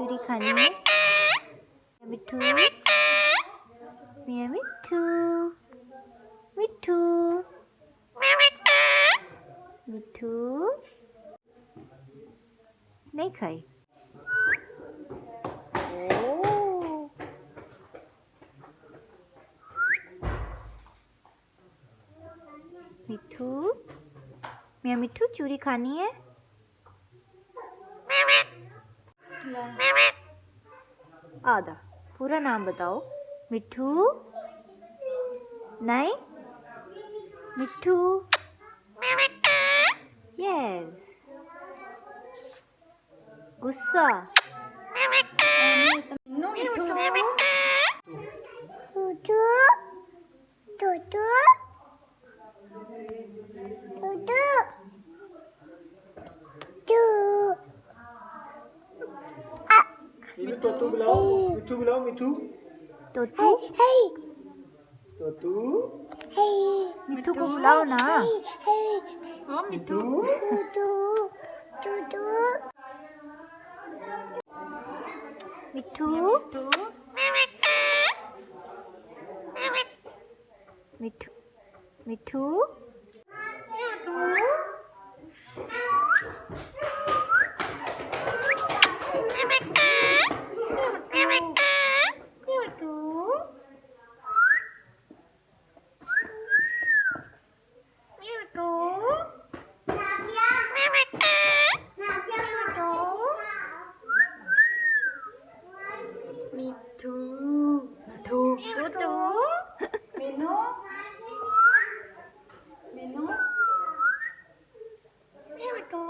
चूरी खानी है। मिट्ठू, मियाँ मिट्ठू, मिट्ठू, मिट्ठू नहीं खाई। मिट्ठू, मियाँ मिट्ठू चूरी खानी है। आधा पूरा नाम बताओ। मिट्ठू, नहीं, मिट्ठू, यस। गुस्सा, तोतू बुलाओ, मिठू बुलाओ, मिठू। तोतू, तोतू, मिट्ठू को बुलाओ ना। मिठू, मिट्ठू, मिट्ठू, मिट्ठू, मिठू, मिठू, टूटू, मीनू, मीनू, मिठू।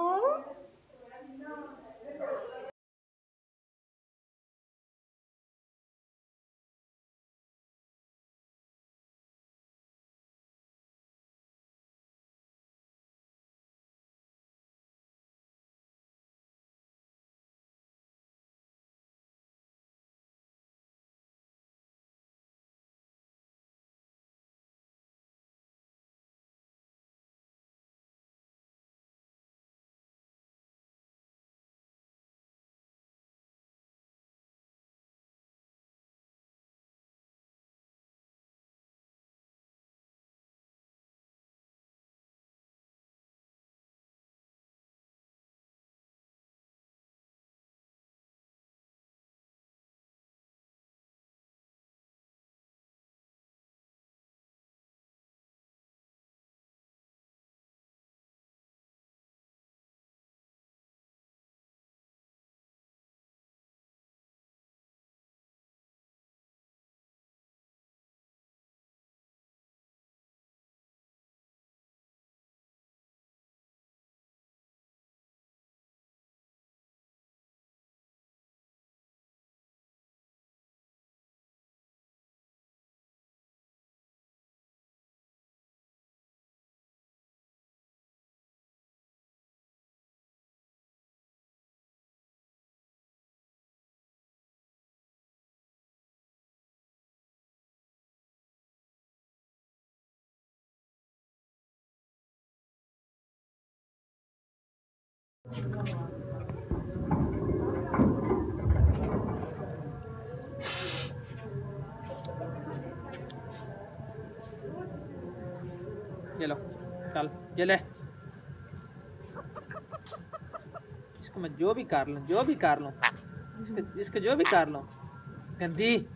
ये लो, चल ये ले। इसको मैं जो भी कर लूं, जो भी कर लूं, इसको जो भी कर लूं, गंदी।